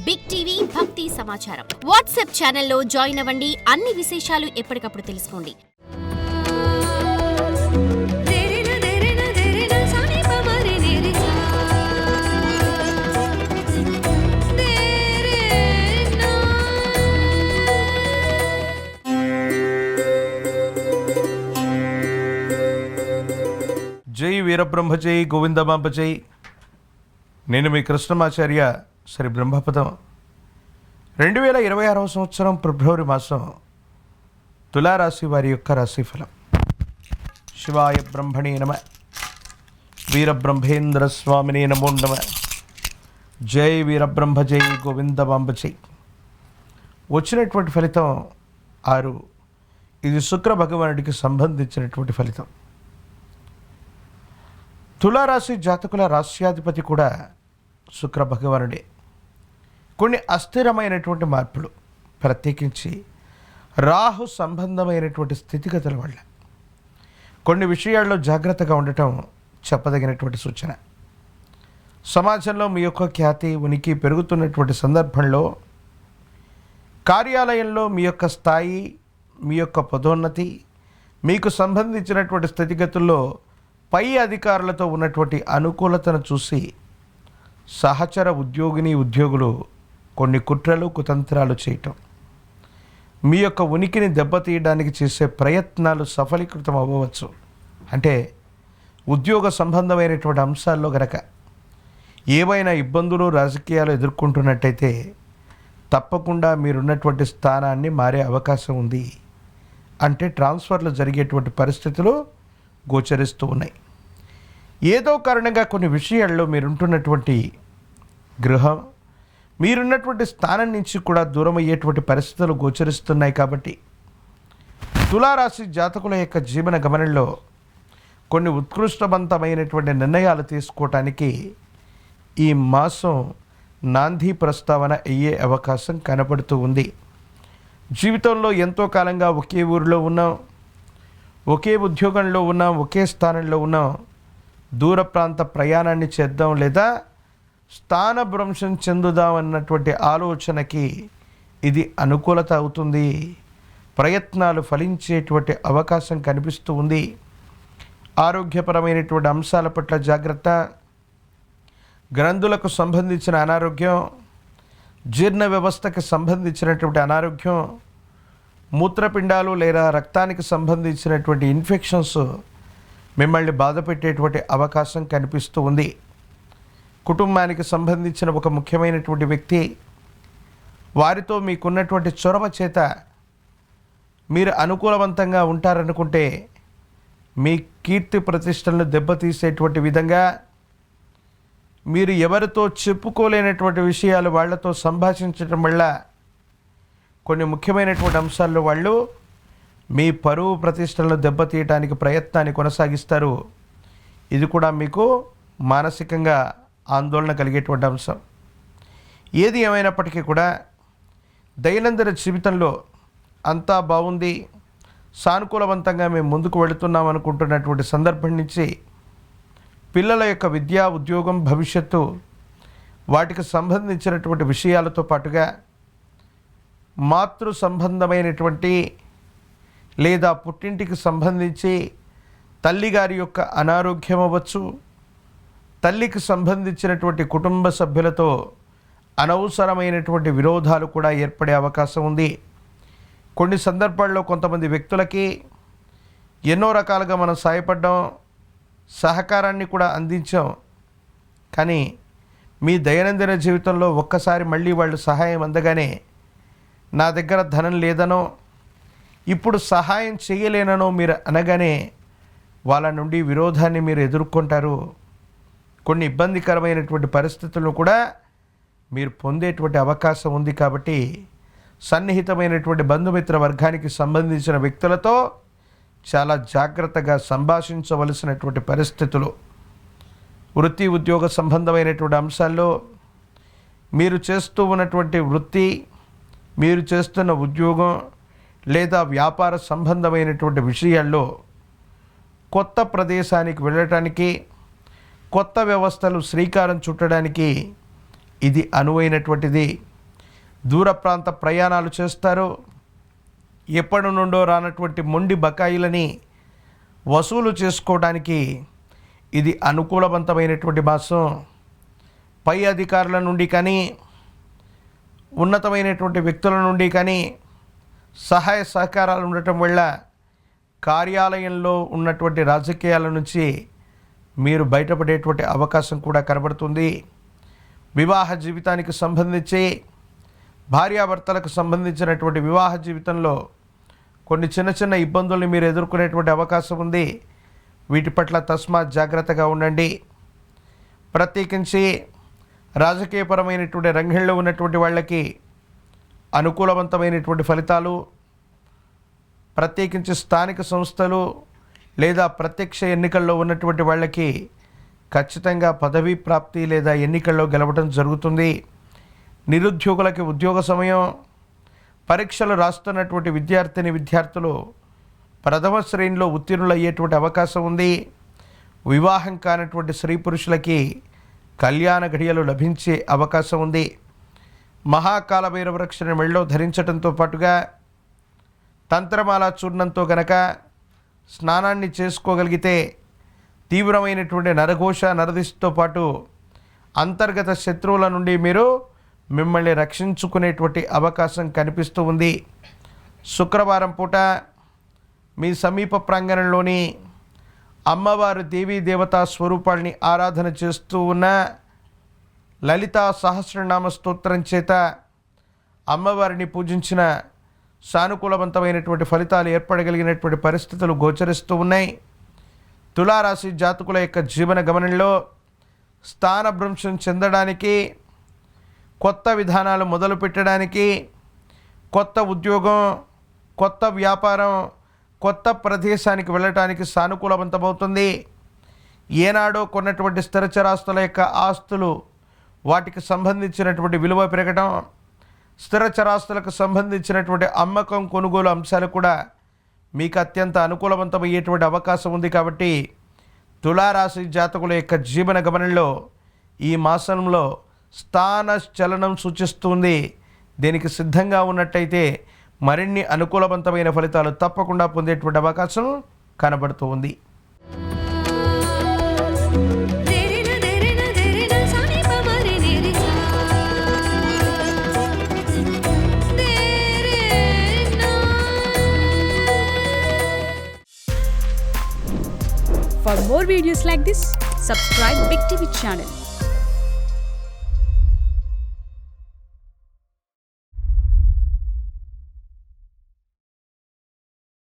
Big TV భక్తి సమాచారం WhatsApp ఛానల్లో జాయిన్ అవ్వండి. అన్ని విశేషాలు ఎప్పటికప్పుడు తెలుసుకోండి. జై వీరబ్రహ్మజై గోవిందమాంబజై. నేను మీ కృష్ణమాచార్య శ్రీ బ్రహ్మపదం. 2026 సంవత్సరం ఫిబ్రవరి మాసం తులారాశి వారి యొక్క రాశిఫలం. శివాయ బ్రహ్మణే నమ. వీరబ్రహ్మేంద్ర స్వామినే నమో నమ. జై వీరబ్రహ్మజై గోవిందమాంబజై. వచ్చినటువంటి ఫలితం 6. ఇది శుక్ర భగవానుడికి సంబంధించినటువంటి ఫలితం. తులారాశి జాతకుల రాశ్యాధిపతి కూడా శుక్ర భగవానుడే. కొన్ని అస్థిరమైనటువంటి మార్పులు, ప్రత్యేకించి రాహు సంబంధమైనటువంటి స్థితిగతుల వల్ల కొన్ని విషయాల్లో జాగ్రత్తగా ఉండటం చెప్పదగినటువంటి సూచన. సమాజంలో మీ యొక్క ఖ్యాతి ఉనికి పెరుగుతున్నటువంటి సందర్భంలో కార్యాలయంలో మీ యొక్క స్థాయి, మీ యొక్క పదోన్నతి, మీకు సంబంధించినటువంటి స్థితిగతుల్లో పై అధికారులతో ఉన్నటువంటి అనుకూలతను చూసి సహచర ఉద్యోగులు కొన్ని కుట్రలు కుతంత్రాలు చేయటం, మీ యొక్క ఉనికిని దెబ్బతీయడానికి చేసే ప్రయత్నాలు సఫలీకృతం అవ్వవచ్చు. అంటే ఉద్యోగ సంబంధమైనటువంటి అంశాల్లో గనక ఏవైనా ఇబ్బందులు రాజకీయాలు ఎదుర్కొంటున్నట్టయితే తప్పకుండా మీరున్నటువంటి స్థానాన్ని మారే అవకాశం ఉంది. అంటే ట్రాన్స్ఫర్లు జరిగేటువంటి పరిస్థితులు గోచరిస్తూ ఉన్నాయి. ఏదో కారణంగా కొన్ని విషయాల్లో మీరుంటున్నటువంటి గృహం, మీరున్నటువంటి స్థానం నుంచి కూడా దూరం అయ్యేటువంటి పరిస్థితులు గోచరిస్తున్నాయి. కాబట్టి తులారాశి జాతకుల యొక్క జీవన గమనంలో కొన్ని ఉత్కృష్టవంతమైనటువంటి నిర్ణయాలు తీసుకోవటానికి ఈ మాసం నాంది ప్రస్తావన అయ్యే అవకాశం కనపడుతూ ఉంది. జీవితంలో ఎంతో కాలంగా ఒకే ఊరిలో ఉన్నాం, ఒకే ఉద్యోగంలో ఉన్నాం, ఒకే స్థానంలో ఉన్నాం. దూర ప్రాంత ప్రయాణాన్ని చేద్దాం లేదా స్థానభ్రంశం చెందుదాం అన్నటువంటి ఆలోచనకి ఇది అనుకూలత అవుతుంది. ప్రయత్నాలు ఫలించేటువంటి అవకాశం కనిపిస్తూ ఉంది. ఆరోగ్యపరమైనటువంటి అంశాల పట్ల జాగ్రత్త, గ్రంథులకు సంబంధించిన అనారోగ్యం, జీర్ణ వ్యవస్థకి సంబంధించినటువంటి అనారోగ్యం, మూత్రపిండాలు లేదా రక్తానికి సంబంధించినటువంటి ఇన్ఫెక్షన్స్ మిమ్మల్ని బాధ పెట్టేటువంటి అవకాశం కనిపిస్తూ ఉంది. కుటుంబానికి సంబంధించిన ఒక ముఖ్యమైనటువంటి వ్యక్తి, వారితో మీకున్నటువంటి చొరవ చేత మీరు అనుకూలవంతంగా ఉంటారనుకుంటే మీ కీర్తి ప్రతిష్టలను దెబ్బతీసేటువంటి విధంగా మీరు ఎవరితో చెప్పుకోలేనటువంటి విషయాలు వాళ్ళతో సంభాషించడం వల్ల కొన్ని ముఖ్యమైనటువంటి అంశాల్లో వాళ్ళు మీ పరువు ప్రతిష్టలను దెబ్బతీయడానికి ప్రయత్నాన్ని కొనసాగిస్తారు. ఇది కూడా మీకు మానసికంగా ఆందోళన కలిగేటువంటి అంశం. ఏది ఏమైనప్పటికీ కూడా దైనందిన జీవితంలో అంతా బాగుంది, సానుకూలవంతంగా మేము ముందుకు వెళుతున్నాం అనుకుంటున్నటువంటి సందర్భం నుంచి పిల్లల యొక్క విద్యా, ఉద్యోగం, భవిష్యత్తు వాటికి సంబంధించినటువంటి విషయాలతో పాటుగా మాతృ సంబంధమైనటువంటి లేదా పుట్టింటికి సంబంధించి తల్లిగారి యొక్క అనారోగ్యం అవ్వచ్చు, తల్లికి సంబంధించినటువంటి కుటుంబ సభ్యులతో అనవసరమైనటువంటి విరోధాలు కూడా ఏర్పడే అవకాశం ఉంది. కొన్ని సందర్భాల్లో కొంతమంది వ్యక్తులకి ఎన్నో రకాలుగా మనం సాయపడ్డాం, సహకారాన్ని కూడా అందించాం. కానీ మీ దైనందిన జీవితంలో ఒక్కసారి మళ్ళీ వాళ్ళు సహాయం అందగానే నా దగ్గర ధనం లేదనో, ఇప్పుడు సహాయం చేయలేననో మీరు అనగానే వాళ్ళ నుండి విరోధాన్ని మీరు ఎదుర్కొంటారు. కొన్ని ఇబ్బందికరమైనటువంటి పరిస్థితులను కూడా మీరు పొందేటువంటి అవకాశం ఉంది. కాబట్టి సన్నిహితమైనటువంటి బంధుమిత్ర వర్గానికి సంబంధించిన వ్యక్తులతో చాలా జాగ్రత్తగా సంభాషించవలసినటువంటి పరిస్థితులు. వృత్తి, ఉద్యోగ సంబంధమైనటువంటి అంశాల్లో మీరు చేస్తూ ఉన్నటువంటి వృత్తి, మీరు చేస్తున్న ఉద్యోగం లేదా వ్యాపార సంబంధమైనటువంటి విషయాల్లో కొత్త ప్రదేశానికి వెళ్ళటానికి, కొత్త వ్యవస్థలు శ్రీకారం చుట్టడానికి ఇది అనువైనటువంటిది. దూర ప్రాంత ప్రయాణాలు చేస్తారు. ఎప్పటి నుండో రానటువంటి మొండి బకాయిలని వసూలు చేసుకోవడానికి ఇది అనుకూలవంతమైనటువంటి మాసం. పై అధికారుల నుండి కానీ ఉన్నతమైనటువంటి వ్యక్తుల నుండి కానీ సహాయ సహకారాలు ఉండటం వల్ల కార్యాలయంలో ఉన్నటువంటి రాజకీయాల నుంచి మీరు బయటపడేటువంటి అవకాశం కూడా కనబడుతుంది. వివాహ జీవితానికి సంబంధించి భార్యాభర్తలకు సంబంధించినటువంటి వివాహ జీవితంలో కొన్ని చిన్న చిన్న ఇబ్బందుల్ని మీరు ఎదుర్కొనేటువంటి అవకాశం ఉంది. వీటి పట్ల తస్మాత్ జాగ్రత్తగా ఉండండి. ప్రత్యేకించి రాజకీయపరమైనటువంటి రంగంలో ఉన్నటువంటి వాళ్ళకి అనుకూలవంతమైనటువంటి ఫలితాలు, ప్రత్యేకించి స్థానిక సంస్థలు లేదా ప్రత్యక్ష ఎన్నికల్లో ఉన్నటువంటి వాళ్ళకి ఖచ్చితంగా పదవీ ప్రాప్తి లేదా ఎన్నికల్లో గెలవడం జరుగుతుంది. నిరుద్యోగులకి ఉద్యోగ సమయం, పరీక్షలు రాస్తున్నటువంటి విద్యార్థులు ప్రథమ శ్రేణిలో ఉత్తీర్ణులు అయ్యేటువంటి అవకాశం ఉంది. వివాహం కానటువంటి స్త్రీ పురుషులకి కళ్యాణ ఘడియలు లభించే అవకాశం ఉంది. మహాకాలభైరవ వృక్షాన్ని మెళ్ళో ధరించడంతో పాటుగా తంత్రమాల చూర్ణంతో గనక స్నానాన్ని చేసుకోగలిగితే తీవ్రమైనటువంటి నరఘోష నరదిష్టితో పాటు అంతర్గత శత్రువుల నుండి మీరు మిమ్మల్ని రక్షించుకునేటువంటి అవకాశం కనిపిస్తూ ఉంది. శుక్రవారం పూట మీ సమీప ప్రాంగణంలోని అమ్మవారు దేవీ దేవతా స్వరూపాల్ని ఆరాధన చేస్తూ ఉన్న లలితా సహస్రనామ స్తోత్రం చేత అమ్మవారిని పూజించిన సానుకూలవంతమైనటువంటి ఫలితాలు ఏర్పడగలిగినటువంటి పరిస్థితులు గోచరిస్తూ ఉన్నాయి. తులారాశి జాతకుల యొక్క జీవన గమనంలో స్థానభ్రంశం చెందడానికి, కొత్త విధానాలు మొదలు పెట్టడానికి, కొత్త ఉద్యోగం, కొత్త వ్యాపారం, కొత్త ప్రదేశానికి వెళ్ళటానికి సానుకూలవంతమవుతుంది. ఏనాడో కొన్నటువంటి స్థిరచరాస్తుల యొక్క ఆస్తులు వాటికి సంబంధించినటువంటి విలువ పెరగడం, స్థిరచరాస్తులకు సంబంధించినటువంటి అమ్మకం కొనుగోలు అంశాలు కూడా మీకు అత్యంత అనుకూలవంతమయ్యేటువంటి అవకాశం ఉంది. కాబట్టి తులారాశి జాతకుల యొక్క జీవన గమనంలో ఈ మాసంలో స్థాన చలనం సూచిస్తుంది. దీనికి సిద్ధంగా ఉన్నట్టయితే మరిన్ని అనుకూలవంతమైన ఫలితాలు తప్పకుండా పొందేటువంటి అవకాశం కనబడుతూ ఉంది. For more videos like this, subscribe Big TV channel.